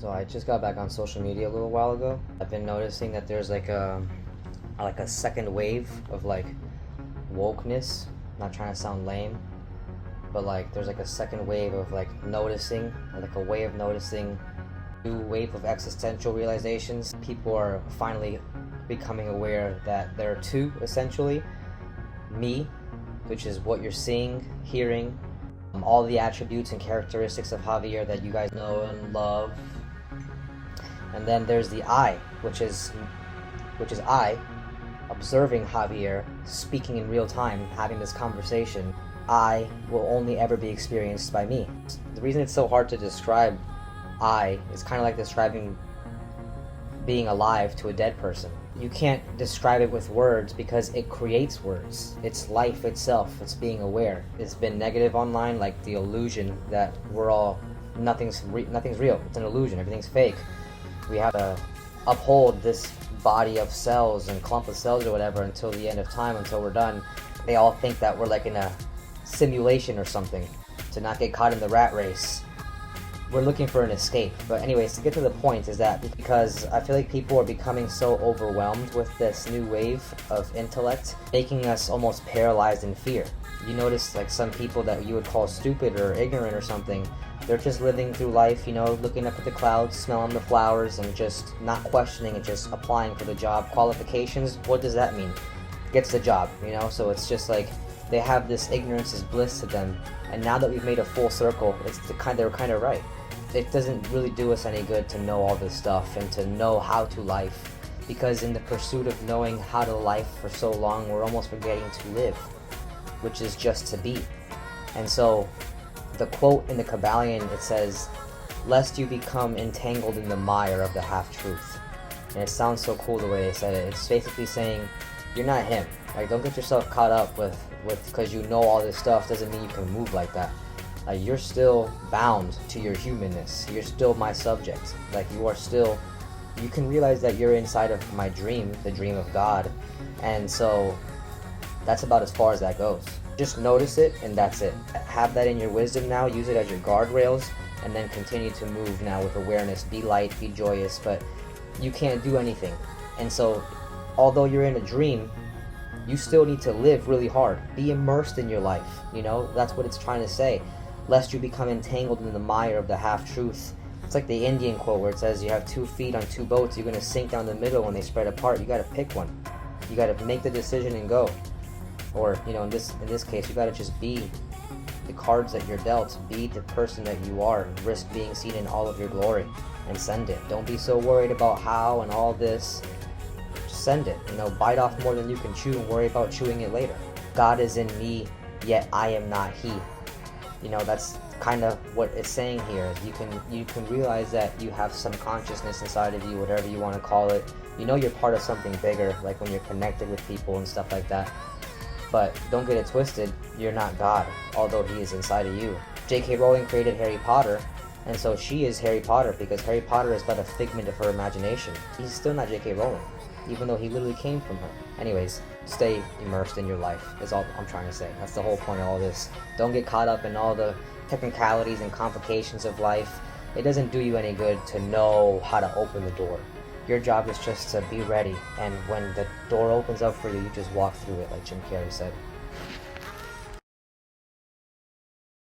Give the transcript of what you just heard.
So I just got back on social media a little while ago. I've been noticing that there's like a second wave of like wokeness. Not trying to sound lame, but like there's like a second wave of like noticing, like a way of noticing, new wave of existential realizations. People are finally becoming aware that there are two essentially: me, which is what you're seeing, hearing, all the attributes and characteristics of Javier that you guys know and love. And then there's the I, which is I observing Javier, speaking in real time, having this conversation. I will only ever be experienced by me. The reason it's so hard to describe I is kind of like describing being alive to a dead person. You can't describe it with words because it creates words. It's life itself. It's being aware. It's been negative online, like the illusion that nothing's real. It's an illusion. Everything's fake. We have to uphold this body of cells and clump of cells or whatever until the end of time, until we're done. They all think that we're like in a simulation or something to not get caught in the rat race. We're looking for an escape. But anyways, to get to the point is that because I feel like people are becoming so overwhelmed with this new wave of intellect, making us almost paralyzed in fear. You notice like some people that you would call stupid or ignorant or something, they're just living through life, looking up at the clouds, smelling the flowers, and just not questioning and just applying for the job. Qualifications, what does that mean? Gets the job, So it's just like they have this ignorance is bliss to them. And now that we've made a full circle, they were kind of right. It doesn't really do us any good to know all this stuff and to know how to life, because in the pursuit of knowing how to life for so long, we're almost forgetting to live, which is just to be. And so the quote in the Kabbalion, it says, "Lest you become entangled in the mire of the half-truth." And it sounds so cool the way they said it. It's basically saying, you're not him. Like, don't get yourself caught up with because you know all this stuff doesn't mean you can move like that. Like, you're still bound to your humanness. You're still my subject. Like, you can realize that you're inside of my dream, the dream of God. And so that's about as far as that goes. Just notice it, and that's it. Have that in your wisdom now. Use it as your guardrails, and then continue to move now with awareness. Be light, be joyous, but you can't do anything. And so, although you're in a dream, you still need to live really hard. Be immersed in your life. That's what it's trying to say. Lest you become entangled in the mire of the half-truth. It's like the Indian quote where it says you have 2 feet on 2 boats. You're going to sink down the middle when they spread apart. You got to pick one. You got to make the decision and go. Or, in this case, you got to just be the cards that you're dealt. Be the person that you are. Risk being seen in all of your glory and send it. Don't be so worried about how and all this. Just send it. Bite off more than you can chew and worry about chewing it later. God is in me, yet I am not he. That's kind of what it's saying here. You can realize that you have some consciousness inside of you, whatever you want to call it. You're part of something bigger, like when you're connected with people and stuff like that. But don't get it twisted, you're not God, although he is inside of you. J.K. Rowling created Harry Potter, and so she is Harry Potter because Harry Potter is but a figment of her imagination. He's still not J.K. Rowling, even though he literally came from her. Anyways, stay immersed in your life is all I'm trying to say. That's the whole point of all this. Don't get caught up in all the technicalities and complications of life. It doesn't do you any good to know how to open the door. Your job is just to be ready, and when the door opens up for you, you just walk through it, like Jim Carrey said.